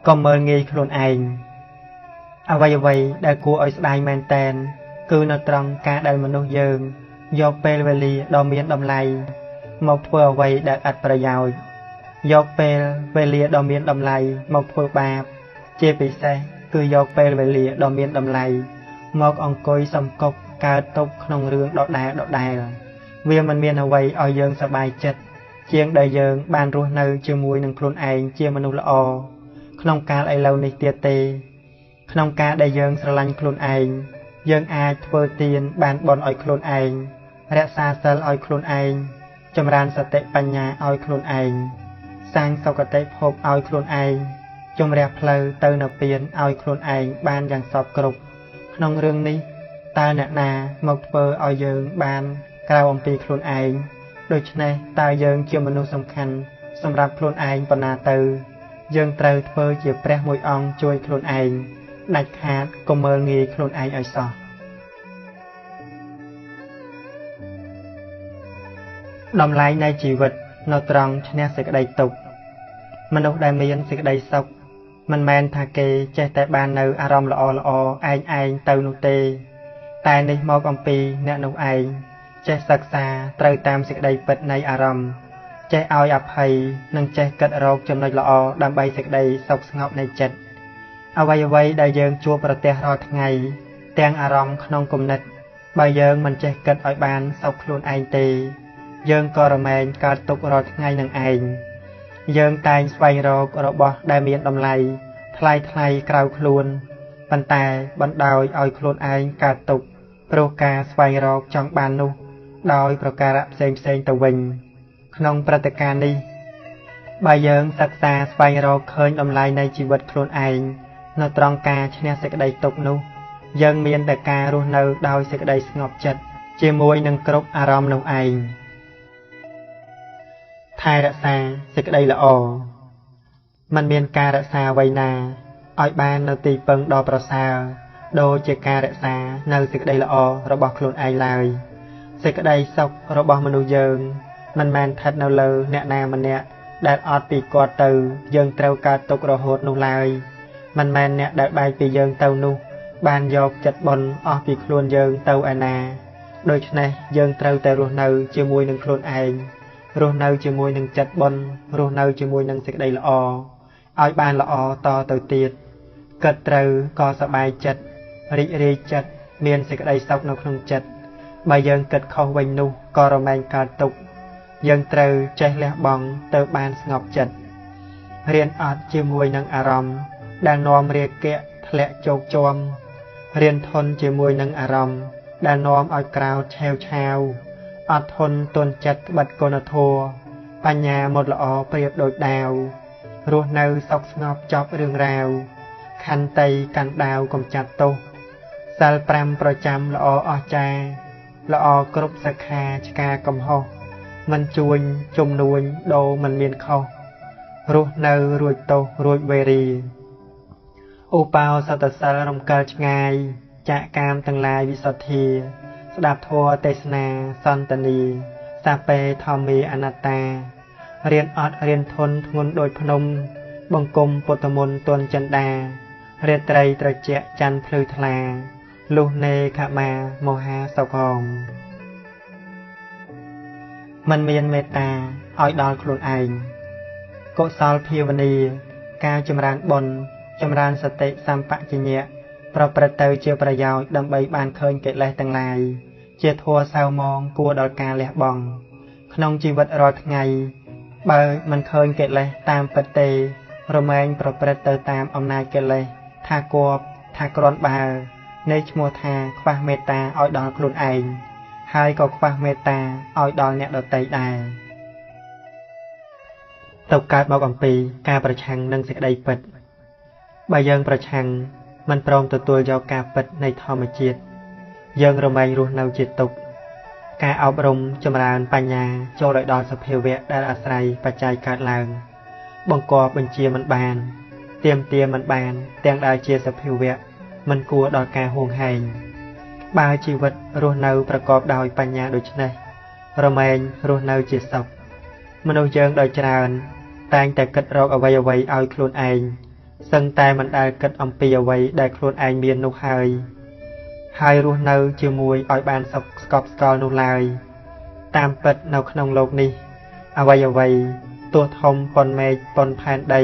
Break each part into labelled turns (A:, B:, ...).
A: có mơ nghi khuôn ảnh vậy đã cua ở đài men tên cứ nó trong cả đời mình nô dương do pelveli đo miến đầm lầy một vừa vậy đã ắtประโยชน์do pelveli đo miến đầm lầy một vừa bạp chia bị xe cứ do pelveli đo miến đầm lầy một ông coi sầm cục cả tụcក្នុងរឿងដដែលវាមិនមានអ្វីឲ្យយើងសប្បាយចិត្តជាងដែលយើងបានរស់នៅជាមួយនឹងខ្លួនឯងជាមនុស្សល្អក្នុងកាលឥឡូវនេះទៀតទេក្នុងការដែលយើងស្រឡាញ់ខ្លួនឯងយើងអាចធ្វើទានបានបន់ឲ្យខ្លួនឯងរក្សាសិលឲ្យខ្លួនឯងចម្រើនសតិបញ្ញាឲ្យខ្លួនឯងសាងសុគតិភពឲ្យខ្លួនឯងជំរះផ្លូវទៅនិព្វានឲ្យខ្លួនឯងបានយ៉ាងសពគ្រប់ក្នុងរឿងនេះតើអ្នកណាមកធ្វើឲ្យយើងបានក្រៅអំពីខ្លួនឯងដូច្នេះតើយើងជាមនុស្សសំខាន់សម្រាប់ខ្លួនឯងប៉ុណ្ណាទៅយើងត្រូវធ្វើជាព្រះមួយអង្គជួយខ្លួនឯងដាច់ខាតកុំមើលងាយខ្លួនឯងឲ្យសោះតម្លៃនៃជីវិតនៅត្រង់ឈ្នះសេចក្តីទុក្ខមនុស្សដែលមានសេចក្តីសុខមិនមែនថាគេចេះតែបាននៅអារម្មណ៍ល្អឯងទៅនោះទេតែនេះមកអំពីអ្នកនោះឯងចេះសិក្សាត្រូវតាមសេចក្តីពិតនៃអារម្មណ៍ចេះឲ្យអភ័យនិងចេះគិតរកចំណុចល្អដើម្បីសេចក្តីសុខស្ងប់នៃចិត្តអ្វីដែលយើងជួបប្រទះរាល់ថ្ងៃទាំងអារម្មណ៍ក្នុងគំនិតបើយើងមិនចេះគិតឲ្យបានសុខខ្លួនឯងទេយើងក៏រមែងកើតទុក្ខរាល់ថ្ងៃនឹងឯងយើងតែងស្វែងរករបស់ដែលមានតម្លៃថ្លៃក្រៅខ្លួនប៉ុន្តែបណ្ដោយឲ្យខ្លួនឯងកើតទុក្ខព្រោះការស្វែងរកចង់បាននោះដោយប្រការៈផ្សេងទៅវិញក្នុងព្រឹត្តិការណ៍នេះបើយើងសិក្សាស្វែងរកឃើញតម្លៃនៃជីវិតខ្លួនឯងនៅត្រង់ការឈ្នះសេចក្តីទុក្ខនោះយើងមានតែការរស់នៅដោយសេចក្តីស្ងប់ចិត្តជាមួយនឹងគ្រប់អារម្មណ៍នោះឯងថែរក្សាសេចក្តីល្អมันមានការរក្សាអ្វីណាឲ្យបាននៅទីពឹងដ៏ប្រសើរដូចជាការរក្សានៅសេចក្តីល្អរបស់ខ្លួនឯងឡើយសេចក្តីសុខរបស់មនុស្សយើងមិនមែនស្ថិតនៅលើអ្នកណាម្នាក់ដែលអត់ពីគាត់ទៅយើងត្រូវកើតទុក្ខរហូតនោះឡើយមិនមែនអ្នកដែលបែកពីយើងទៅនោះបានយកចិត្តបុណ្យអស់ពីខ្លួនយើងទៅឯណាដូច្នេះយើងត្រូវតែរស់នៅជាមួយនឹងខ្លួនឯងរស់នៅជាមួយនឹងចិត្តបុណ្យរស់នៅជាមួយនឹងសេចក្តីល្អឲ្យបានល្អតទៅទៀតគិតត្រូវក៏សប្បាយចិត្តរីករាយចិត្តមានសេចក្តីសុខនៅក្នុងចិត្តបើយើងគិតខុសវិញនោះក៏រមែងកើតទុក្ខយើងត្រូវចេះលះបង់ទៅបានស្ងប់ចិត្តរៀនអត់ជាមួយនឹងអារម្មណ៍ដែលនាំរាគៈធ្លាក់ជោគជាំរៀនធន់ជាមួយនឹងអារម្មណ៍ដែលនាំឲ្យក្រោធឆេវឆាវអត់ធន់ទន់ចិត្តក្បិតគុណធម៌បញ្ញាមុតល្អប្រៀបដូចដាវរស់នៅសុខស្ងប់ចប់រឿងរ៉ាវខន្តីកាន់ដាវកំចាត់ទោសសិល5ប្រចាំល្អអស្ចារ្យល្អគ្រប់សិក្ខាឆ្កាកំហុសមិនជួញជំនួញដូរមិនមានខុសរស់នៅរួចទោសរួចវេរីឧបោសថសិលរំកិលឆ្ងាយចាកកាមទាំងឡាយវិសុទ្ធាស្ដាប់ធម៌ទេសនាសន្តានីសាពេធម្មេអនត្តារៀនអត់រៀនធន់ធ្ងន់ដូចភ្នំបង្គំពុទ្ធមន្តទន់ចិន្តារាត្រីត្រជាក់ច័ន្ទភ្លឺថ្លាលុះនេខមាមហាសុខងមិនមានមេត្តាឲ្យដល់ខ្លួនឯងកុសលភាវនាការចម្រើនបុណ្យចម្រើនសតិសម្បជញ្ញៈប្រព្រឹត្តទៅជាប្រយោជន៍ដើម្បីបានឃើញកិលេសទាំងឡាយជាធម៌សៅមងគួរដល់ការលះបង់ក្នុងជីវិតរាល់ថ្ងៃបើមិនឃើញកិលេសតាមពិតទេរមែងប្រព្រឹត្តទៅតាមអំណាចកិលេសថាគប់ថាក្រាន់បើនៃឈ្មោះថាខ្វះមេត្តាឲ្យដល់ខ្លួនឯងហើយក៏ខ្វះមេត្តាឲ្យដល់អ្នកដទៃដែរទៅកើតមកអំពីការប្រឆាំងនឹងសេចក្តីពិតបើយើងប្រឆាំងមិនព្រមទទួលយកការពិតនៃធម្មជាតិយើងរមែងរស់នៅជាទុក្ខការអប់រំចម្រើនបញ្ញាចូលឲ្យដល់សភាវៈដែលអាស្រ័យបច្ច័យកើតឡើងបង្កប់បញ្ជាមិនបានទាមទារមិនបានទាំងដែលជាសភាវៈមិនគួរដល់ការហួងហែងបើជីវិតរស់នៅប្រកបដោយបញ្ញាដូចនេះរមែងរស់នៅជាសុខមនុស្សយើងដោយច្រើនតែងតែគិតរកអ្វីឲ្យខ្លួនឯង សឹងតែមិនដែលគិតអំពីអ្វីដែលខ្លួនឯងមាននោះហើយរស់នៅជាមួយឲ្យបានសុខស្កប់ស្កល់នោះឡើយតាមពិតនៅក្នុងโลกនេះអ្វីទោះធំប៉ុនមេឃប៉ុនផែនដី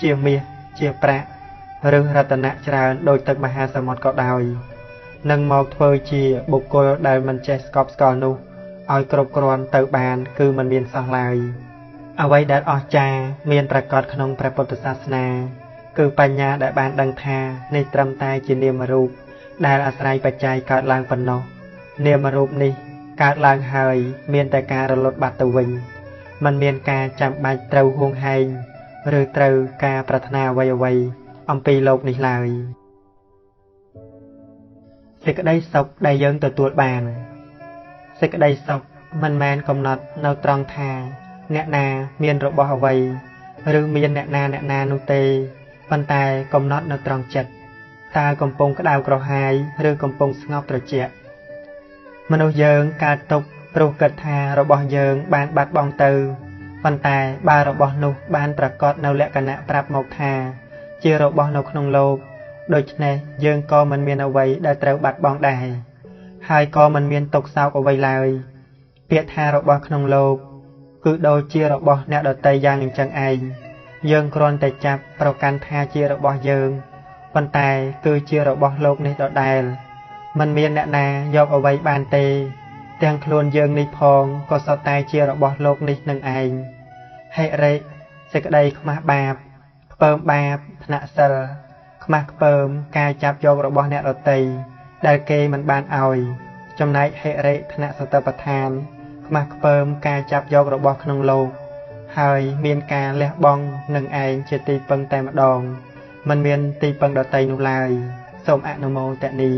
A: ជាមាសជាប្រាក់ឬរតនៈច្រើនដោយទឹកមហាសមុទ្រក៏ដោយនឹងមកធ្វើជាបុគ្គលដែលមិនចេះស្កប់ស្កល់នោះឲ្យគ្រប់គ្រាន់ទៅបានគឺមិនមានសោះឡើយអ្វីដែលអស្ចារ្យមានប្រកបក្នុងព្រះពុទ្ធសាសនាគឺបញ្ញាដែលបានដឹងថានេះត្រឹមតែជានាមរូបដែលអាស្រ័យបច្ច័យកើតឡើងប៉ុណ្ណោះនាមរូបនេះកើតឡើងហើយមានតែការរលត់បាត់ទៅវិញមិនមានការចាំបាច់ត្រូវហួងហែងឬត្រូវការប្រាថ្នាអ្វីអំពីโลกនេះឡើយសេចក្តីសុខដែលយើងទទួលបានសេចក្តីសុខមិនមែនកំណត់នៅត្រង់ថាអ្នកណាមានរបស់អ្វីឬមានអ្នកណានោះទេប៉ុន្តែកំណត់នៅត្រង់ចិត្តតើកំពុងក្តៅក្រហាយឬកំពុងស្ងប់ត្រជាក់មនុស្សយើងកើតទុក្ខព្រោះគិតថារបស់យើងបានបាត់បង់ទៅប៉ុន្តែបើរបស់នោះបានប្រកបនៅលក្ខណៈប្រាប់មកថាជារបស់នៅក្នុងโลกដូច្នេះយើងក៏មិនមានអ្វីដែលត្រូវបាត់បង់ដែរហើយក៏មិនមានទុក្ខសោកអ្វីឡើយពាក្យថារបស់ក្នុងโลกគឺដូចជារបស់អ្នកដទៃយ៉ាងអញ្ចឹងឯងយើងគ្រាន់តែចាប់ប្រកាន់ថាជារបស់យើងប៉ុន្តែគឺជារបស់โลกនេះដដែលមិនមានអ្នកណាយកអ្វីបានទេទាំងខ្លួនយើងនេះផងក៏សុទ្ធតែជារបស់โลกនេះនឹងឯងហេរិសេចក្តីខ្មាស់បាបខ្ពើមបាបថ្នាក់សិលខ្មាស់ខ្ពើមការចាប់យករបស់អ្នកដទៃដែលគេមិនបានឲ្យចំណែកហេរិថ្នាក់សតបដ្ឋានខ្មាស់ខ្ពើមការចាប់យករបស់ក្នុងโลกហើយមានការលះបង់នឹងឯងជាទីពឹងតែម្ដងមិនមានទីពឹងដទៃនោះឡើយសូមអនុមោទនី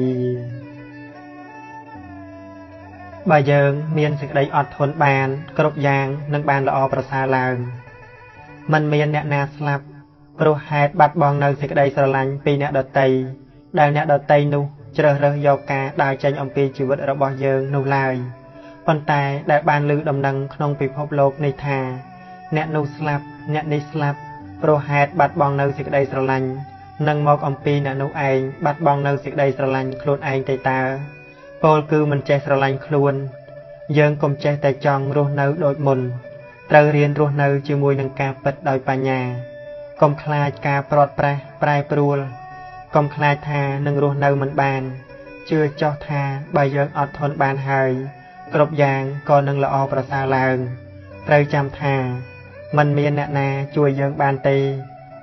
A: បើយើងមានសេចក្តីអត់ធន់បានគ្រប់យ៉ាងនឹងបានល្អប្រសើរឡើងមិនមានអ្នកណាស្លាប់ព្រោះហេតុបាត់បង់នៅសេចក្តីស្រឡាញ់ពីអ្នកដទៃដែលអ្នកដទៃនោះជ្រើសរើសយកការដើរចេញអំពីជីវិតរបស់យើងនោះឡើយប៉ុន្តែដែលបានលើដំណឹងក្នុងពិភពលោកនេះថាអ្នកនោះស្លាប់អ្នកនេះស្លាប់ព្រោះហេតុបាត់បង់នៅសេចក្តីស្រឡាញ់នឹងមកអំពីអ្នកនោះឯងបាត់បង់នៅសេចក្តីស្រឡាញ់ខ្លួនឯងទេតើពោលគឺមិនចេះស្រឡាញ់ខ្លួនយើងកុំចេះតែចង់រស់នៅដូចមុនត្រូវរៀនរស់នៅជាមួយនឹងការពិតដោយបញ្ញាកុំខ្លាចការព្រាត់ប្រាសប្រែប្រួលកុំខ្លាចថានឹងរស់នៅមិនបានជឿចោះថាបើយើងអត់ធន់បានហើយគ្រប់យ៉ាងក៏នឹងល្អប្រសើរឡើងត្រូវចាំថាមិនមានអ្នកណាជួយយើងបានទេ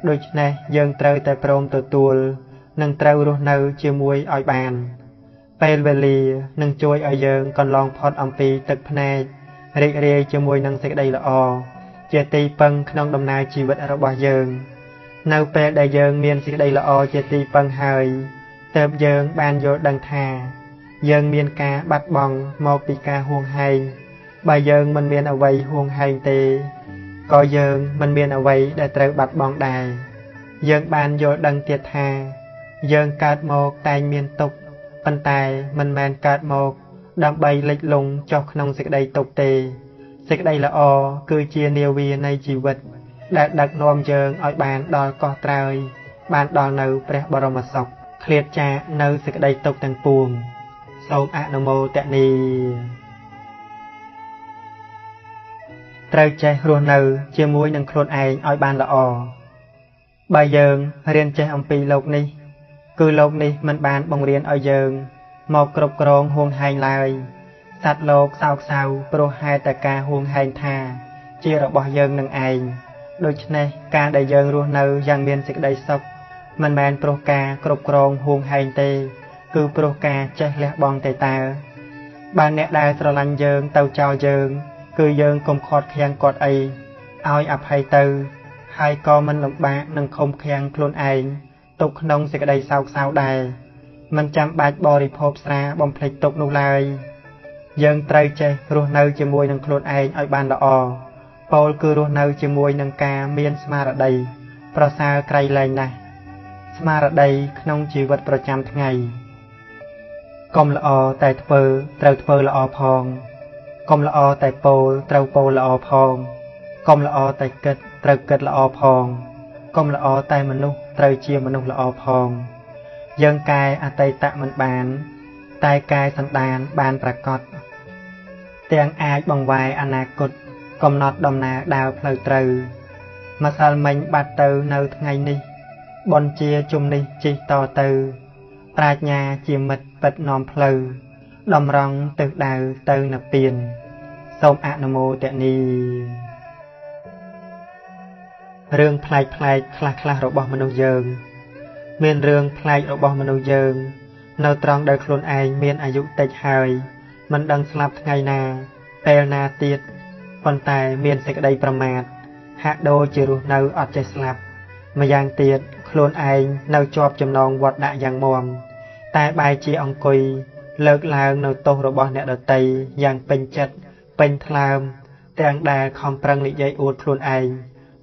A: ដូច្នេះយើងត្រូវតែព្រមទទួលនិងត្រូវរស់នៅជាមួយឲ្យបានពេលវេលានឹងជួយឲ្យយើងកន្លងផុតអំពីទឹកភ្នែករីករាយជាមួយនឹងសេចក្តីល្អជាទីពឹងក្នុងដំណើរជីវិតរបស់យើងនៅពេលដែលយើងមានសេចក្តីល្អជាទីពឹងហើយទើបយើងបានយល់ដឹងថាយើងមានការបាត់បង់មកពីការហួងហែងបើយើងមិនមានអ្វីហួងហែងទេក៏យើងមិនមានអ្វីដែលត្រូវបាត់បង់ដែរយើងបានយល់ដឹងទៀតថាយើងកើតមកតែងមានទុក្ខប៉ុន្តែមិនមែនកើតមកដើម្បីលិចលង់ចុះក្នុងសេចក្តីទុក្ខទេសេចក្តីល្អគឺជានាវានៃជីវិតដែលដឹកនាំយើងឲ្យបានដល់កោះត្រើយបានដល់នៅព្រះបរមសុខឃ្លាតចាកនៅសេចក្តីទុក្ខទាំងពួងសូមអនុមោទនីត្រូវចេះរស់នៅជាមួយនឹងខ្លួនឯងឲ្យបានល្អបើយើងរៀនចេះអំពីโลกនេះគឺโลกនេះមិនបានបង្រៀនឲ្យយើងមកគ្រប់គ្រងហួងហែងឡើយសត្វលោកសោកសៅព្រោះហេតុតែការហួងហែងថាជារបស់យើងនឹងឯងដូច្នេះការដែលយើងរស់នៅយ៉ាងមានសេចក្តីសុខមិនមែនព្រោះការគ្រប់គ្រងហួងហែងទេគឺព្រោះការចេះលះបង់ទេតើបើអ្នកដែលស្រឡាញ់យើងទៅចោលយើងគឺយើងកុំខាត់ខាំងគាត់អីឲ្យអភ័យទៅហើយក៏មិនលំបាកនឹងខំខាំងខ្លួនឯងទុកក្នុងសេចក្តីសោកសៅដែរមិនចាំបាច់បរិភោគស្រាបំភ្លេចទុកនោះឡើយយើងត្រូវចេះរស់នៅជាមួយនឹងខ្លួនឯងឲ្យបានល្អពោលគឺរស់នៅជាមួយនឹងការមានស្មារតីប្រសើរក្រៃលែងណាស់ស្មារតីក្នុងជីវិតប្រចាំថ្ងៃកុំល្អតែធ្វើត្រូវធ្វើល្អផងកុំល្អតែពោលត្រូវពោលល្អផងកុំល្អតែគិតត្រូវគិតល្អផងកុំល្អតែមនុស្ស ត្រូវជាមនុស្សល្អផងយើងកាយអតីតមិនបានតែកាយសន្តានបានប្រកបទាំងអាចបង្វែរអនាគតកំណត់ដំណើរដើរផ្លូវត្រូវម្សិលមិញបាត់ទៅនៅថ្ងៃនេះបុណ្យជាជុំនេះជិះតទៅប្រាជ្ញាជាមិត្តពិតនាំផ្លូវតម្រង់ទិសដៅទៅនិព្វានសូមអនុមោទនីរឿងប្លែកខ្លះរបស់មនុស្សយើងមានរឿងប្លែករបស់មនុស្សយើងនៅត្រង់ដែលខ្លួនឯងមានអាយុតិចហើយមិនដឹងស្លាប់ថ្ងៃណាពេលណាទៀតប៉ុន្តែមានសេចក្តីប្រមាទហាក់ដូចជារស់នៅអត់ចេះស្លាប់ម្យ៉ាងទៀតខ្លួនឯងនៅជាប់ចំណងវត្តដាក់យ៉ាងមាំតែបែរជាអង្គុយលើកឡើងនៅទោសរបស់អ្នកដទៃយ៉ាងពេញចិត្តពេញថ្លើមទាំងដែលខំប្រឹងនិយាយអួតខ្លួនឯង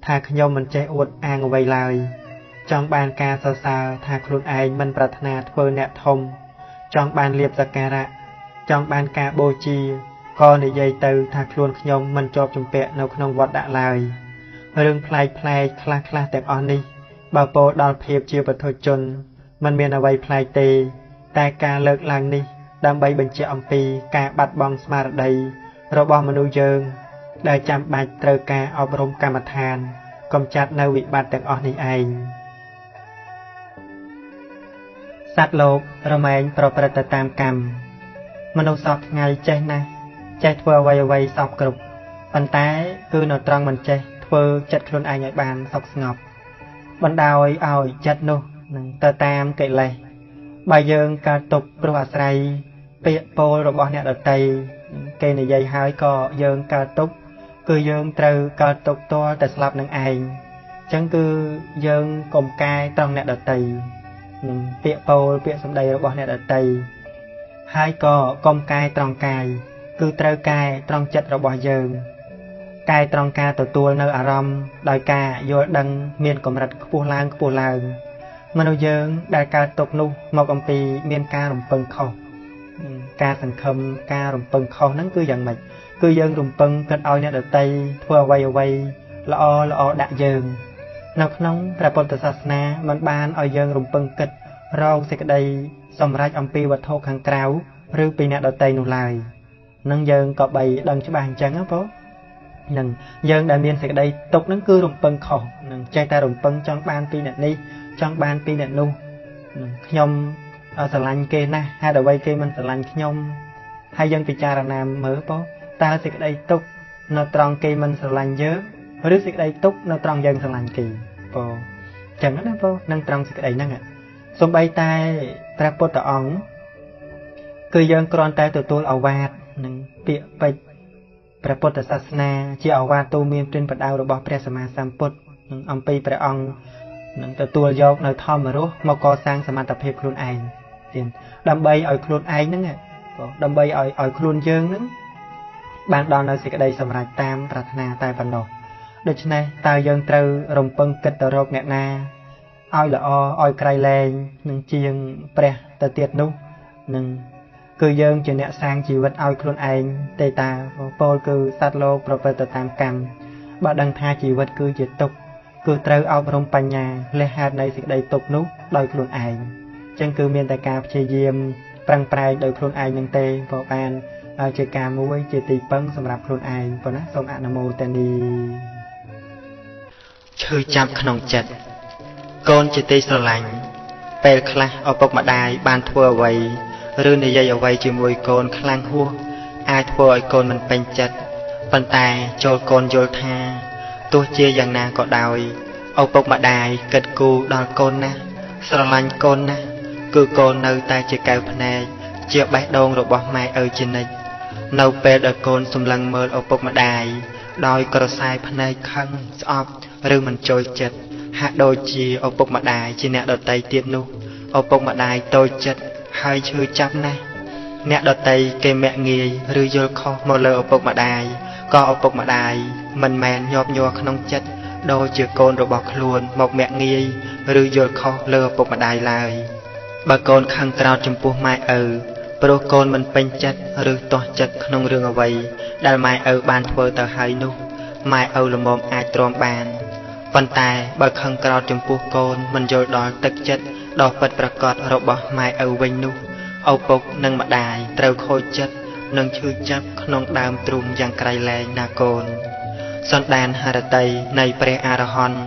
A: ថាខ្ញុំមិនចេះអួតអាងអ្វីឡើយចង់បានការសរសើរថាខ្លួនឯងមិនប្រាថ្នាធ្វើអ្នកធំចង់បានលៀបសក្ការៈចង់បានការបូជាក៏និយាយទៅថាខ្លួនខ្ញុំមិនជាប់ជំពាក់នៅក្នុងវត្តដាក់ឡើយរឿងប្លែកខ្លះទាំងអស់នេះបើពោលដល់ភាពជាពុទ្ធជនមិនមានអ្វីប្លែកទេតែការលើកឡើងនេះដើម្បីបញ្ជាក់អំពីការបាត់បង់ស្មារតីរបស់មនុស្សយើងដែលចាំបាច់ត្រូវការអប់រំកម្មដ្ឋានកំចាត់នៅវិបត្តិទាំងអស់នេះឯងសត្វលោករមែងប្រព្រឹត្តទៅតាមកម្មមនុស្សសពថ្ងៃចេះណាស់ចេះធ្វើអ្វីសពគ្រប់ប៉ុន្តែគឺនៅត្រង់មិនចេះធ្វើចិត្តខ្លួនឯងឲ្យបានសុខស្ងប់បណ្ដោយឲ្យចិត្តនោះនឹងទៅតាមកិលេសបើយើងកើតទុកព្រោះអាស្រ័យពាក្យពោលរបស់អ្នកដទៃគេនិយាយហើយក៏យើងកើតទុកគឺយើងត្រូវកើតទុកទាល់តែស្លាប់នឹងឯងអញ្ចឹងគឺយើងកុំកែត្រង់អ្នកដទៃនឹងពាក្យពោលពាក្យសម្ដីរបស់អ្នកដទៃហើយក៏កុំកែត្រង់កាយគឺត្រូវកែត្រង់ចិត្តរបស់យើងកែត្រង់ការទទួលនៅអារម្មណ៍ដោយការយល់ដឹងមានកម្រិតខ្ពស់ឡើងមនុស្សយើងដែលកើតទុកនោះមកអំពីមានការរំពឹងខុសការសង្ឃឹមការរំពឹងខុសហ្នឹងគឺយ៉ាងម៉េចគឺយើងរំពឹងគិតឲ្យអ្នកដទៃធ្វើអ្វីល្អដាក់យើងនៅក្នុងព្រះពុទ្ធសាសនាមិនបានឲ្យយើងរំពឹងគិតរកសេចក្តីសម្រេចអំពីវត្ថុខាងក្រៅឬពីអ្នកដទៃនោះឡើយនឹងយើងក៏បីដឹងច្បាស់អញ្ចឹងបងនឹងយើងដែលមានសេចក្តីទុកហ្នឹងគឺរំពឹងខុសនឹងចេះតែរំពឹងចង់បានពីអ្នកនេះចង់បានពីអ្នកនោះខ្ញុំស្រឡាញ់គេណាស់ហេតុអ្វីគេមិនស្រឡាញ់ខ្ញុំហើយយើងពិចារណាមើលបងតើសេចក្តីទុកនៅត្រង់គេមិនស្រឡាញ់យើងឬសេចក្តីទុកនៅត្រង់យើងស្រឡាញ់គេបងចឹងណាបងនឹងត្រង់សេចក្តីហ្នឹងសូម្បីតែព្រះពុទ្ធអង្គគឺយើងគ្រាន់តែទទួលឱវាទនឹងពាក្យពេចន៍ព្រះពុទ្ធសាសនាជាឱវាទទូមានព្រានប្រដៅរបស់ព្រះសម្មាសម្ពុទ្ធនឹងអំពីព្រះអង្គនឹងទទួលយកនៅធម្មរស់មកកសាងសមត្ថភាពខ្លួនឯងទៀតដើម្បីឲ្យខ្លួនឯងហ្នឹងដើម្បីឲ្យខ្លួនយើងហ្នឹងបានដល់នៅសេចក្តីសម្រេចតាមប្រាថ្នាតែប៉ុណ្ណោះដូច្នេះតើយើងត្រូវរំពឹងគិតទៅរកអ្នកណាឲ្យល្អឲ្យក្រៃលែងនឹងជាងព្រះទៅទៀតនោះនឹងគឺយើងជាអ្នកសាងជីវិតឲ្យខ្លួនឯងទេតាពោលគឺសត្វលោកប្រព្រឹត្តទៅតាមកម្មបើដឹងថាជីវិតគឺជាទុក្ខគឺត្រូវអប់រំបញ្ញាលះហេតុនៃសេចក្តីទុក្ខនោះដោយខ្លួនឯងអញ្ចឹងគឺមានតែការព្យាយាមប្រឹងប្រែងដោយខ្លួនឯងនឹងទេក៏បានជាការមួយជាទីពឹងសម្រាប់ខ្លួនឯងប៉ុណ្ណាសូមអនុមោទនីឈឺចាប់ក្នុងចិត្តកូនជាទីស្រឡាញ់ពេលខ្លះឪពុកម្ដាយបានធ្វើអ្វីឬនិយាយអ្វីជាមួយកូនខ្លាំងហួសអាចធ្វើឲ្យកូនមិនពេញចិត្តប៉ុន្តែចូលកូនយល់ថាទោះជាយ៉ាងណាក៏ដោយឪពុកម្ដាយគិតគូរដល់កូនណាស់ស្រឡាញ់កូនណាស់គឺកូននៅតែជាកែវភ្នែកជាបេះដូងរបស់ម៉ែឪជានិច្ចនៅពេលដែលកូនសម្លឹងមើលឪពុកម្ដាយដោយក្រសែភ្នែកខឹងស្អប់ឬមិនចូលចិត្តហាក់ដូចជាឪពុកម្ដាយជាអ្នកដទៃទៀតនោះឪពុកម្ដាយតូចចិត្តហើយឈឺចាប់ណាស់អ្នកដទៃគេមាក់ងាយឬយល់ខុសមកលើឪពុកម្ដាយក៏ឪពុកម្ដាយមិនមែនញាប់ញ័រក្នុងចិត្តដូចជាកូនរបស់ខ្លួនមកមាក់ងាយឬយល់ខុសលើឪពុកម្ដាយឡើយបើកូនខឹងក្រោធចំពោះម៉ែឪព្រោះកូនមិនពេញចិត្តឬទាស់ចិត្តក្នុងរឿងអ្វីដែលម៉ែឪបានធ្វើទៅហើយនោះម៉ែឪល្មមអាចទ្រាំបាន ប៉ុន្តែបើខឹងក្រោធចំពោះកូនមិនយល់ដល់ទឹកចិត្តដ៏ពិតប្រាកដរបស់ម៉ែឪវិញនោះឪពុកនិងម្ដាយត្រូវខូចចិត្តនិងឈឺចាប់ក្នុងដើមទ្រូងយ៉ាងក្រៃលែងណាកូនសន្តានហឫទ័យនៃព្រះអរហន្ត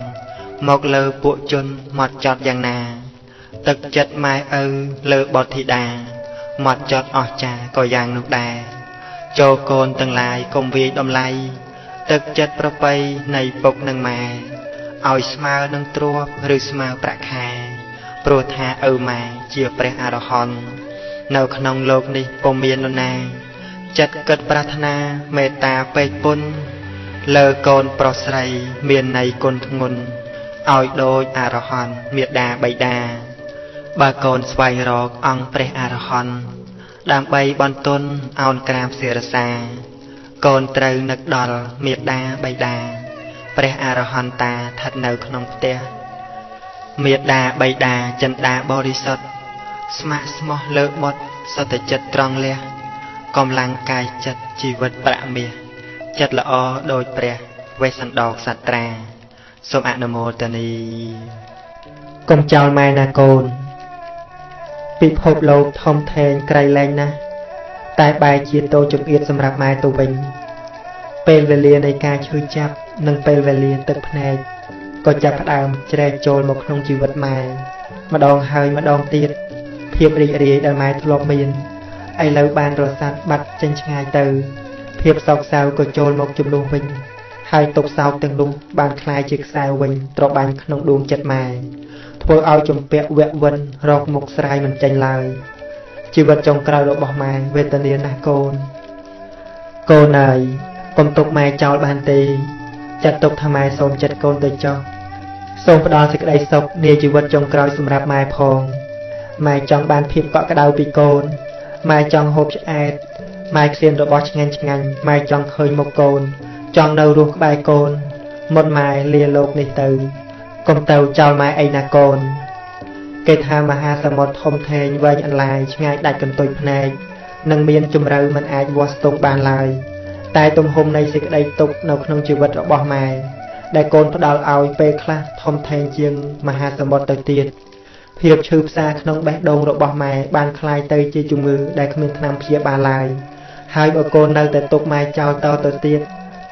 A: មកលើពួកជនមកចត់យ៉ាងណាទឹកចិត្តម៉ែឪលើបុត្រធីតាមកចត់អស់ចាក៏យ៉ាងនោះដែរចូលកូនទាំងឡាយកុំវាយដំឡៃទឹកចិត្តប្រពៃនៃពុកនិងម៉ែឲ្យស្មើនឹងទ្រព្យឬស្មើប្រាក់ខែព្រោះថាឪម៉ែជាព្រះអរហន្តនៅក្នុងលោកនេះពុំមាននរណាចិត្តគិតប្រាថ្នាមេត្តាពេកពុនលើកូនប្រុសស្រីមានន័យគុណធ្ងន់ឲ្យដូចអរហន្តមេត្តាបិតាបើកូនស្វែងរកអង្គព្រះអរហន្តដើម្បីបន្ទន់អោនក្រាបសិរសាកូនត្រូវនឹកដល់មេត្តាបិតាព្រះអរហន្តាស្ថិតនៅក្នុងផ្ទះមេត្តាបិតាចិន្តាបរិសុទ្ធស្ម័គ្រស្មោះលើបុត្រសតចិត្តត្រង់លះកម្លាំងកាយចិត្តជីវិតប្រាក់មាសចិត្តល្អដោយព្រះវេស្សន្តោកសត្រាសូមអនុមោទនីកុំចោលម៉ែណាកូនពិភពលោកធំធេងក្រៃលែងណាស់តែបែរជាតូចចង្អៀតសម្រាប់ម៉ែទៅវិញពេលវេលានៃការឈឺចាប់និងពេលវេលាទឹកភ្នែកក៏ចាប់ផ្ដើមជ្រែកចូលមកក្នុងជីវិតម៉ែម្ដងហើយម្ដងទៀតភាពរីករាយដែលម៉ែធ្លាប់មានឥឡូវបានរសាត់បាត់ចេញឆ្ងាយទៅភាពសោកសៅក៏ចូលមកជំនួសវិញហើយទុកសោកទាំងនោះបានคล้ายជាខ្សែវិញត្របាញ់ក្នុងដួងចិត្តម៉ែធ្វើឲ្យជំពាក់វៈវិនរកមុខស្រាយមិនចេញឡើយជីវិតចុងក្រោយរបស់ម៉ែវេទនាណាស់កូនកូនអើយកុំទុកម៉ែចោលបានទេចាត់ទុកថាម៉ែសូមចិត្តកូនទៅចុះសូមផ្ដល់សេចក្តីសុខនាជីវិតចុងក្រោយសម្រាប់ម៉ែផងម៉ែចង់បានភាពកក់ក្ដៅពីកូនម៉ែចង់ហូបឆ្អែតម៉ែឃ្លានរបស់ឆ្ងាញ់ម៉ែចង់ឃើញមុខកូនចង់នៅរស់ក្បែរកូនមុនម៉ែលាលោកនេះទៅកុំទៅចោលម៉ែអីណាកូនគេថាមហាសមុទ្រធំធេងវែងអន្លាយឆ្ងាយដាច់កន្ទុយភ្នែកនិងមានជម្រៅមិនអាចវាស់ស្ទង់បានឡើយតែទំហំនៃសេចក្តីទុក្ខនៅក្នុងជីវិតរបស់ម៉ែដែលកូនផ្ដល់ឲ្យពេលខ្លះធំធេងជាងមហាសមុទ្រទៅទៀតភាពឈឺផ្សាក្នុងបេះដូងរបស់ម៉ែបានคล้ายទៅជាជំងឺដែលគ្មានថ្នាំព្យាបាលឡើយហើយបើកូននៅតែទុកម៉ែចោលទៅទៀត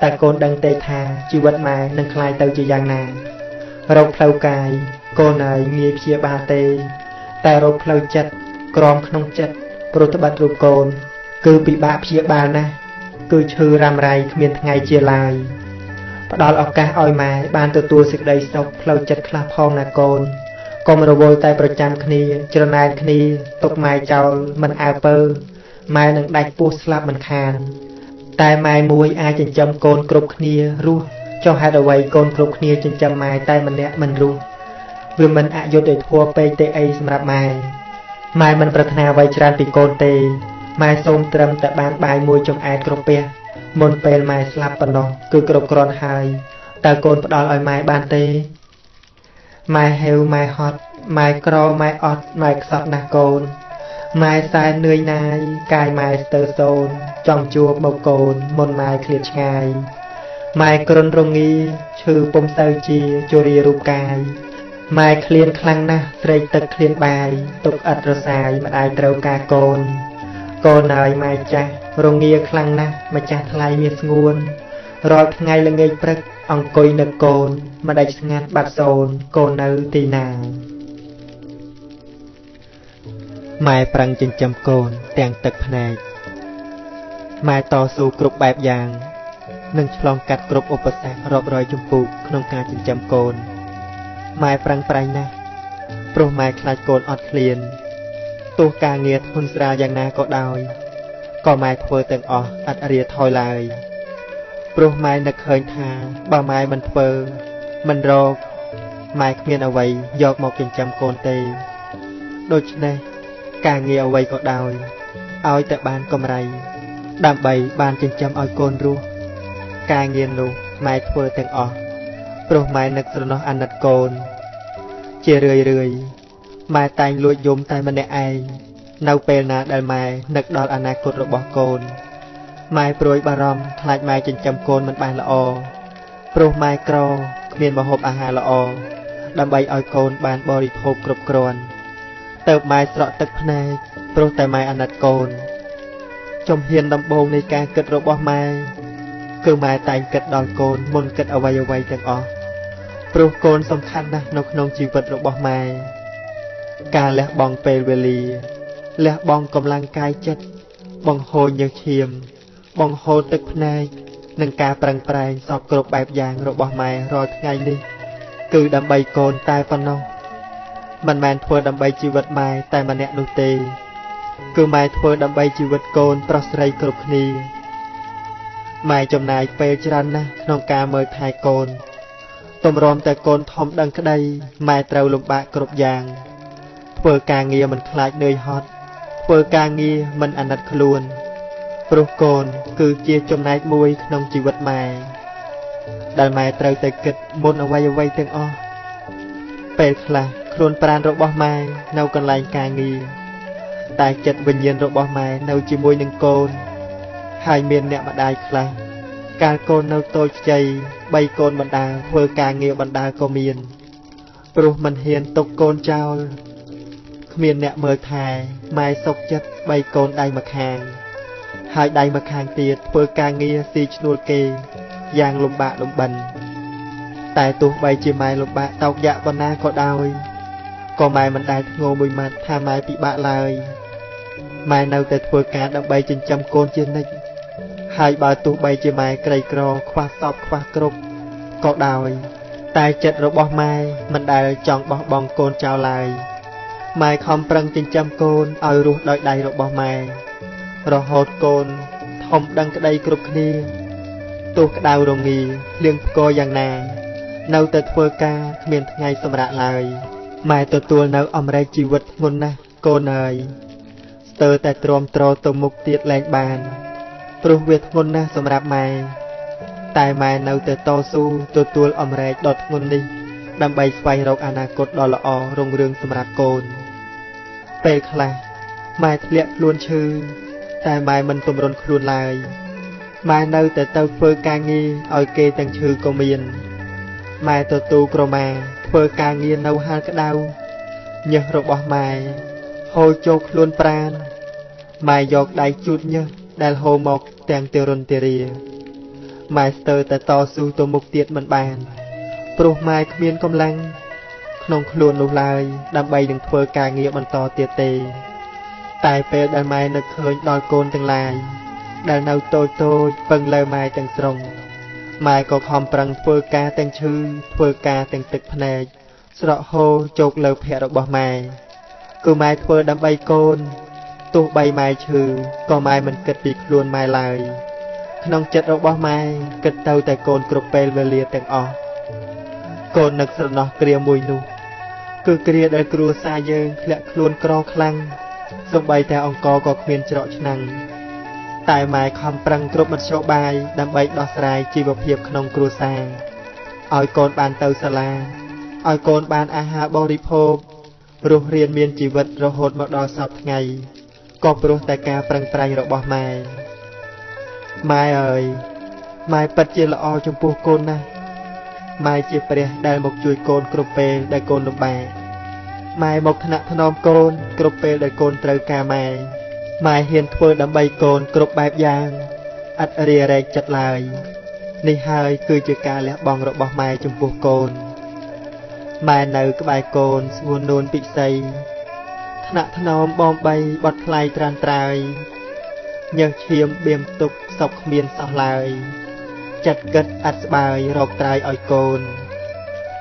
A: តែកូនដឹងទេថាជីវិតម៉ែនឹងคล้ายទៅជាយ៉ាងណារោគផ្លូវកាយកូនហើយងាយព្យាបាលទេតែរោគផ្លូវចិត្តក្រំក្នុងចិត្តប្រតិបត្តិរូបកូនគឺពិបាកព្យាបាលណាស់គឺឈឺរ៉ាំរ៉ៃគ្មានថ្ងៃជាឡើយផ្ដល់ឱកាសឲ្យម៉ែបានទទួលសេចក្តីសុខផ្លូវចិត្តខ្លះផងណាកូនកុំរវល់តែប្រចាំគ្នាច្រណែនគ្នាទុកម៉ែចោលមិនអើពើម៉ែនឹងដាច់ពោះស្លាប់មិនខានតែម៉ែមួយអាចចិញ្ចឹមកូនគ្រប់គ្នារស់ចុះហេតុអ្វីកូនគ្រប់គ្នាចិញ្ចឹមម៉ែតែម្នាក់មិនរស់វាមិនអយុត្តិធម៌ពេកទេអីសម្រាប់ម៉ែមិនប្រាថ្នាអ្វីច្រើនពីកូនទេម៉ែសូមត្រឹមតែបានបាយមួយចង្អែតគ្រប់ពេលមុនពេលម៉ែស្លាប់ប៉ុណ្ណោះគឺគ្រប់គ្រាន់ហើយតើកូនផ្ដល់ឲ្យម៉ែបានទេម៉ែហេវម៉ែហត់ម៉ែក្រម៉ែអត់ម៉ែខ្សត់ណាស់កូនម៉ែសែននឿយណាយកាយម៉ែស្ទើរសូនចង់ជួបមកកូនមុនម៉ែឃ្លាតឆ្ងាយម៉ែគ្រុនរងាឈឺពុំសូវជាជរារូបកាយម៉ែឃ្លានខ្លាំងណាស់ស្រេកទឹកឃ្លានបាយទុកឥតរសាយម្ដាយត្រូវការកូនកូនហើយម៉ែចាស់រងាខ្លាំងណាស់ម្ចាស់ថ្លៃមានស្ងួនរាល់ថ្ងៃល្ងាចព្រឹកអង្គុយនឹកកូនម្ដេចស្ងាត់បាត់សូនកូននៅទីណាម៉ែប្រឹងចិញ្ចឹមកូនទាំងទឹកភ្នែកម៉ែតស៊ូគ្រប់បែបយ៉ាងនិងឆ្លងកាត់គ្រប់ឧបសគ្គរាប់រយជំពូកក្នុងការចិញ្ចឹមកូនម៉ែប្រឹងប្រែងណាស់ព្រោះម៉ែខ្លាចកូនអត់ឃ្លានទោះការងារធ្ងន់ស្រាលយ៉ាងណាក៏ដោយក៏ម៉ែធ្វើទាំងអស់ឥតរាថយឡើយព្រោះម៉ែនឹកឃើញថាបើម៉ែមិនធ្វើមិនរកម៉ែគ្មានអ្វីយកមកចិញ្ចឹមកូនទេដូច្នេះការងារអ្វីក៏ដោយឲ្យតែបានកម្រៃដើម្បីបានចិញ្ចឹមឲ្យកូនរស់ការងារនោះម៉ែធ្វើទាំងអស់ព្រោះម៉ែនឹកស្រណោះអាណិតកូនជារឿយម៉ែតែងលួចយំតែម្នាក់ឯងនៅពេលណាដែលម៉ែនឹកដល់អនាគតរបស់កូនម៉ែព្រួយបារម្ភខ្លាចម៉ែចិញ្ចឹមកូនមិនបានល្អព្រោះម៉ែក្រគ្ មានម្ហូបអាហារល្អដើម្បីឲ្យកូនបានបរិភោគគ្រប់គ្រាន់ទៅម៉ែស្រក់ទឹកភ្នែកព្រោះតែម៉ែអាណិតកូនជំហានដំបូងនៃការគិតរបស់ម៉ែគឺម៉ែតែងគិតដល់កូនមុនគិតអ្វីៗទាំងអស់ព្រោះកូនសំខាន់ណាស់នៅក្នុងជីវិតរបស់ម៉ែការលះបង់ពេលវេលាលះបង់កម្លាំងកាយចិត្តបង្ហូរញើសឈាមបង្ហូរទឹកភ្នែកនិងការប្រឹងប្រែងសពគ្រប់បែបយ៉ាងរបស់ម៉ែរាល់ថ្ងៃនេះគឺដើម្បីកូនតែប៉ុណ្ណោះមិនមែនធ្វើដើម្បីជីវិតម៉ែតែម្នាក់នោះទេគឺម៉ែធ្វើដើម្បីជីវិតកូនប្រុសស្រីគ្រប់គ្នាម៉ែចំណាយពេលច្រើនណាស់ក្នុងការមើលថែកូនទម្រាំតែកូនធំដឹងក្តីម៉ែត្រូវលំបាកគ្រប់យ៉ាងធ្វើការងារមិនខ្លាចនឿយហត់ធ្វើការងារមិនអាណិតខ្លួនព្រោះកូនគឺជាចំណែកមួយក្នុងជីវិតម៉ែដែលម៉ែត្រូវតែគិតមុនអ្វីៗទាំងអស់ពេលខ្លះខ្លួនប្រាណរបស់ម៉ែនៅកន្លែងការងារតែចិត្តវិញ្ញាណរបស់ម៉ែនៅជាមួយនឹងកូនហើយមានអ្នកម្ដាយខ្លះកាលកូននៅតូចខ្ចីបីកូនបណ្ដាធ្វើការងារបណ្ដាក៏មានព្រោះមិនហ៊ានទុកកូនចោលគ្មានអ្នកមើលថែម៉ែសុកចិត្តបីកូនដៃម្ខាងហើយដៃម្ខាងទៀតធ្វើការងារស៊ីឈ្នួលគេយ៉ាងលំបាកលំបិនតែទោះបីជាម៉ែលំបាកតោកយ៉ាក់ប៉ុណ្ណាក៏ដោយក៏ម៉ែមិនដែលធ្ងោមួយម៉ាត់ថាម៉ែពិបាកឡើយម៉ែនៅតែធ្វើការដើម្បីចិញ្ចឹមកូនជានិច្ចហើយបើទោះបីជាម៉ែក្រីក្រខ្វះសពខ្វះគ្រប់ក៏ដោយតែចិត្តរបស់ម៉ែមិនដែលចង់បោះបង់កូនចោលឡើយម៉ែខំប្រឹងចិញ្ចឹមកូនឲ្យរស់ដោយដៃរបស់ម៉ែរហូតកូនធំដឹងក្តីគ្រប់គ្នាទោះក្តៅរងាភ្លៀងផ្គរយ៉ាងណានៅតែធ្វើការគ្មានថ្ងៃសម្រាកឡើយម៉ែទទួលនៅអំរែកជីវិតធ្ងន់ណាស់កូនអើយស្ទើរតែទ្រាំទ្រទៅមុខទៀតលែងបានព្រោះវាធ្ងន់ណាស់សម្រាប់ម៉ែតែម៉ែនៅតែតស៊ូទទួលអំរែកដ៏ធ្ងន់នេះដើម្បីស្វែងរកអនាគតដ៏ល្អរុងរឿងសម្រាប់កូនពេលខ្លះម៉ែធ្លាក់ខ្លួនឈឺតែម៉ែមិនទម្រុនខ្លួនឡើយម៉ែនៅតែទៅធ្វើការងារឲ្យគេទាំងឈឺក៏មានម៉ែទទួលក្រមាធ្វើការងារនៅហាលក្តៅញើសរបស់ម៉ែហូរចូលខ្លួនប្រាណម៉ែយកដៃជូតញើសដែលហូរមកទាំងទារុនទារាម៉ែស្ទើរតែតស៊ូទៅមុខទៀតមិនបានព្រោះម៉ែគ្មានកម្លាំងក្នុងខ្លួននោះឡើយដើម្បីនឹងធ្វើការងារបន្តទៀតទេតែពេលដែលម៉ែនឹកឃើញដល់កូនទាំងឡាយដែលនៅតូចពឹងលើម៉ែទាំងស្រុងម៉ែក៏ខំប្រឹងធ្វើការទាំងឈឺធ្វើការទាំងទឹកភ្នែកស្រក់ហូរជោគលើភ័ក្ររបស់ម៉ែគឺម៉ែធ្វើដើម្បីកូនទោះបីម៉ែឈឺក៏ម៉ែមិនគិតពីខ្លួនម៉ែឡើយក្នុងចិត្តរបស់ម៉ែគិតទៅតែកូនគ្រប់ពេលវេលាទាំងអស់កូននឹកស្រណោះគ្រាមួយនោះគឺគ្រាដែលគ្រួសារយើងធ្លាក់ខ្លួនក្រខ្លាំងសូម្បីតែអង្គក៏គ្មានច្រកឆ្នាំងតែម៉ែខំប្រឹងគ្រប់មធ្យោបាយដើម្បីដោះស្រាយជីវភាពក្នុងគ្រួសារឲ្យកូនបានទៅសាលាឲ្យកូនបានអាហារបរិភោគរស់រានមានជីវិតរហូតមកដល់សពថ្ងៃក៏ព្រោះតែការប្រឹងប្រែងរបស់ម៉ែម៉ែអើយម៉ែពិតជាល្អចំពោះកូនណាស់ម៉ែជាព្រះដែលមកជួយកូនគ្រប់ពេលដែលកូនលំបាកម៉ែមកថ្នាក់ថ្នមកូនគ្រប់ពេលដែលកូនត្រូវការម៉ែម៉ែហ៊ានធ្វើដើម្បីកូនគ្រប់បែបយ៉ាងឥតរារែកចិត្តឡើយនេះហើយគឺជាការលះបង់របស់ម៉ែចំពោះកូនម៉ែនៅក្បែរកូនស្ងួននួនពិសីថ្នាក់ថ្នមបំបីបត់ថ្លៃត្រានត្រើយញើសឈាមបៀមទុកសពគ្មានសោះឡើយចិត្តគិតអត់ស្បើយរកត្រើយឲ្យកូន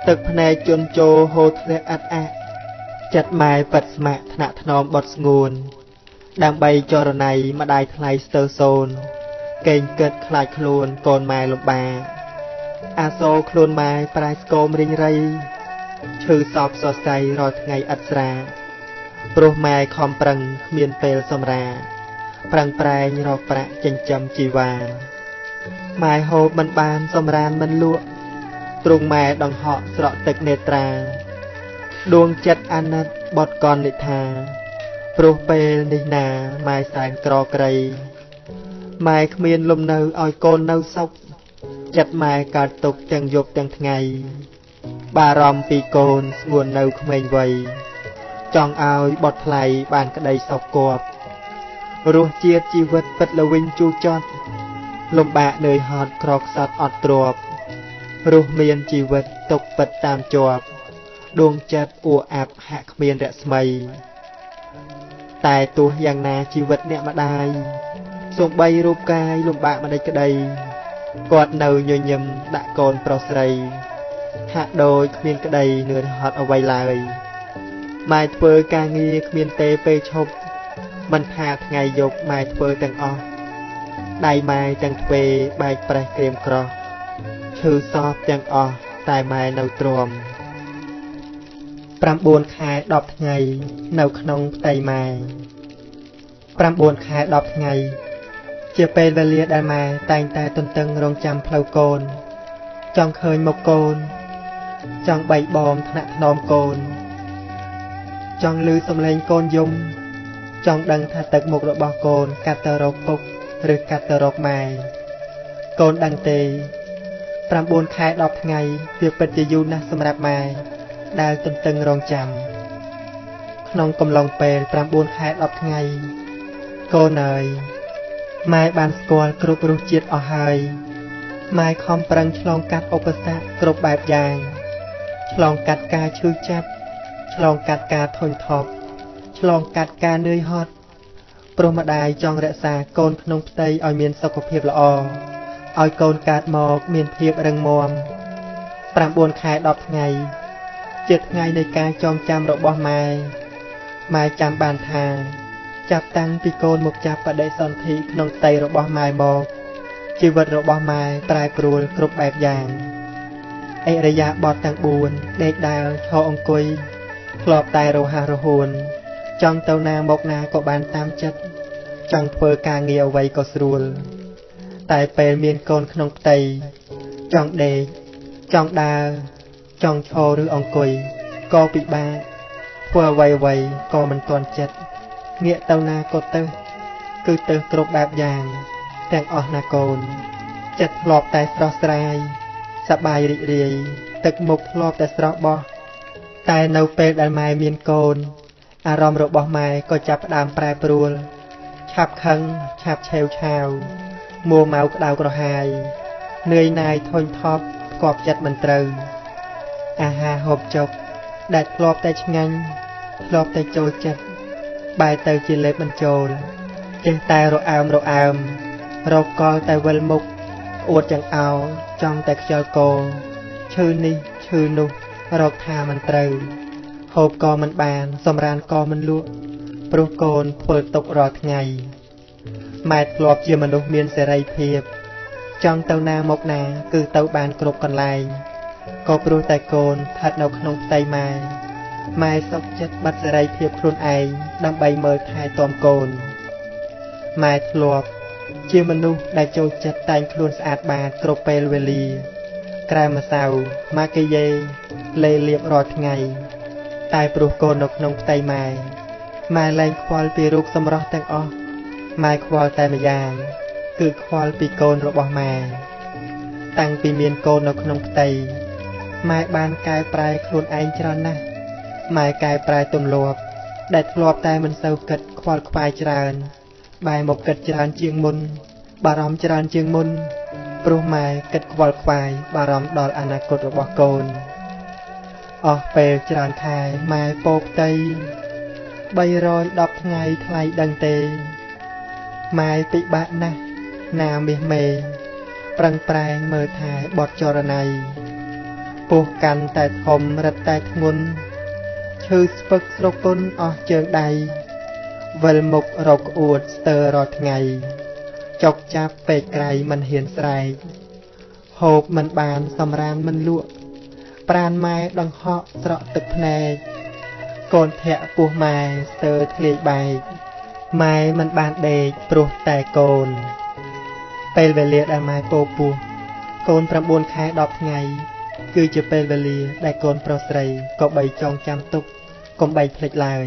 A: ទឹកភ្នែកជន់ជោហូរធ្លាក់អត់អាក់ចិត្តម៉ែប៉ិតស្មាក់ថ្នាក់ថ្នមបត់ស្ងួនដើម្បីចរណៃម្ដាយថ្លៃស្ទើសូនកេងគិតខ្លាចខ្លួនកូនម៉ែលំបាកអាសូរខ្លួនម៉ែប្រែស្គមរិញរៃឈឺសពសរសៃរាល់ថ្ងៃឥតស្រាព្រោះម៉ែខំប្រឹងគ្មានពេលសម្រាប្រឹងប្រែងរកប្រាក់ចិញ្ចឹមជីវ៉ាម៉ែហូបមិនបានសម្រានមិនលក់ទ្រង់ម៉ែដង្ហក់ស្រក់ទឹកនេត្រាដួងចិត្តអាណិតបត់កននិថាព្រោះពេលនេះណាម៉ែសែនក្រក្រៃម៉ែគ្មានលំនៅឲ្យកូននៅសុខ ចិត្តម៉ែកើតទុកទាំងយប់ទាំងថ្ងៃបារម្ភពីកូនស្ងួននៅក្មេងវ័យចង់ឲ្យបត់ថ្លៃបានក្តីសោកគប់រសជាតិជីវិតពិតល្វីងជូរចត់លំបាកនឿយហត់ក្រខ្សត់អត់ទ្រាំរស់មានជីវិតទុកពិតតាមជាប់ដួងចិត្តអួអាប់ហាក់គ្មានរស្មីតែទោះយ៉ាងណាជីវិតអ្នកម្ដាយសូម្បីរូបកាយលំបាកម្ដេចក្ដីគាត់នៅញញឹមដាក់កូនប្រុសស្រីហាក់ដូចគ្មានក្ដីនឿយហត់អ្វីឡើយម៉ែធ្វើការងារគ្មានទេពេលឈប់មិនថាថ្ងៃយប់ម៉ែធ្វើទាំងអស់ដៃម៉ែទាំងទ្វេបែកប្រេះក្រៀមក្រោះឈឺសពទាំងអស់តែម៉ែនៅទ្រាំ9 ខែ 10 ថ្ងៃនៅក្នុងផ្ទៃម៉ែ9 ខែ 10 ថ្ងៃជាពេលវេលាដែលម៉ែតែងតែទន្ទឹងរង់ចាំផ្លូវកូនចង់ឃើញមុខកូនចង់បែកបោមថ្នាក់ថ្នមកូនចង់ឮសំឡេងកូនយំចង់ដឹងថាទឹកមុខរបស់កូនកាត់ទៅរកពុកឬកាត់ទៅរកម៉ែកូនដឹងទេ9 ខែ 10 ថ្ងៃវាពិតជាយូរណាស់សម្រាប់ម៉ែដែលទន្ទឹងរង់ចាំក្នុងកំឡុងពេល9 ខែ 10 ថ្ងៃកូនអើយម៉ែបានស្គាល់គ្រប់រសជាតិអស់ហើយម៉ែខំប្រឹងឆ្លងកាត់ឧបសគ្គគ្រប់បែបយ៉ាងឆ្លងកាត់ការឈឺចាប់ឆ្លងកាត់ការធុញថប់ឆ្លងកាត់ការនឿយហត់ព្រោះម្ដាយចង់រក្សាកូនក្នុងផ្ទៃឲ្យមានសុខភាពល្អឲ្យកូនកើតមកមានភាពរឹងមាំ9 ខែ 10 ថ្ងៃជាថ្ងៃនៃការចងចាំរបស់ម៉ែចាំបានថាចាប់តាំងពីកូនមកចាប់បដិសន្ធិក្នុងផ្ទៃរបស់ម៉ែមកជីវិតរបស់ម៉ែប្រែប្រួលគ្រប់បែបយ៉ាងឥរិយាបថទាំង4ដេកដើរឈរអង្គុយធ្លាប់តែរហ័សរហួនចង់ទៅណាមកណាក៏បានតាមចិត្តចង់ធ្វើការងារអ្វីក៏ស្រួលតែពេលមានកូនក្នុងផ្ទៃចង់ដេកចង់ដើរចង់ឈរឬអង្គុយក៏ពិបាកធ្វើអ្វីក៏មិនទាន់ចិត្តងាកទៅណាក៏ទៅគឺទៅគ្រប់បែបយ៉ាងទាំងអស់ណាកូនចិត្តធ្លាប់តែស្រស់ស្រាយសប្បាយរីករាយទឹកមុខធ្លាប់តែស្រស់បោះតែនៅពេលដែលម៉ែមានកូនអារម្មណ៍របស់ម៉ែក៏ចាប់ផ្ដើមប្រែប្រួលឆាប់ខឹងឆាប់ឆេវឆាវមួម៉ៅក្តៅក្រហាយនឿយណាយធុញថប់ផ្គាប់ចិត្តមិនត្រូវអាហារហូបចុកដែលធ្លាប់តែឆ្ងាញ់ធ្លាប់តែចូលចិត្តបែរទៅជាលេបបញ្ចូលចេះតែរអើមរកកលតែវិលមុខអួតចង្អោចង់តែខ្ជិលកោឈឺនេះឈឺនោះរកថាមិនត្រូវហូបក៏មិនបានសម្រានក៏មិនលក់ព្រោះកូនធ្វើទុករាល់ថ្ងៃម៉ែធ្លាប់ជាមនុស្សមានសេរីភាពចង់ទៅណាមកណាគឺទៅបានគ្រប់កន្លែងក៏ព្រោះតែកូនស្ថិតនៅក្នុងផ្ទៃម៉ែសុខចិត្តបាត់សេរីភាពខ្លួនឯងដើម្បីមើលថែទាំកូនម៉ែធ្លាប់ជាមនុស្សដែលចូលចិត្តតែងខ្លួនស្អាតបាតគ្រប់ពេលវេលាក្រែមម្សៅម៉ាគីយ៉េលេលាបរាល់ថ្ងៃតែព្រោះកូននៅក្នុងផ្ទៃម៉ែលែងខ្វល់ពីរូបសម្រស់ទាំងអស់ម៉ែខ្វល់តែម្យ៉ាងគឺខ្វល់ពីកូនរបស់ម៉ែតាំងពីមានកូននៅក្នុងផ្ទៃម៉ែបានកែប្រែខ្លួនឯងច្រើនណាស់ម៉ែកែប្រែទម្លាប់ដែលធ្លាប់តែមិនសូវគិតខ្វល់ខ្វាយច្រើនបែរមកគិតច្រើនជាងមុនបារម្ភច្រើនជាងមុនព្រោះម៉ែគិតខ្វល់ខ្វាយបារម្ភដល់អនាគតរបស់កូនអស់ពេលច្រើនខែម៉ែពោផ្ទៃ310 ថ្ងៃថ្លៃដឹងទេម៉ែពិបាកណាស់ណាមាសមេប្រឹងប្រែងមើលថែបត់ចរណៃពោះកាន់តែធំរឹតតែធ្ងន់ឈឺស្ពឹកស្រគន់អស់ជើងដៃវិលមុខរកអួតស្ទើររាល់ថ្ងៃចុកចាប់ពេកក្រៃមិនហ៊ានស្រែកហូបមិនបានសម្រានមិនលក់ប្រានម៉ែដង្ហក់ស្រក់ទឹកភ្នែកកូនធាក់ពោះម៉ែស្ទើរធ្លាយបែកម៉ែមិនបានដេកព្រោះតែកូនពេលវេលាដែលម៉ែពោពោះកូន9 ខែ 10 ថ្ងៃគឺជាពេលវេលាដែលកូនប្រុសស្រីក៏បីចងចាំទុកកុំបីភ្លេចឡើយ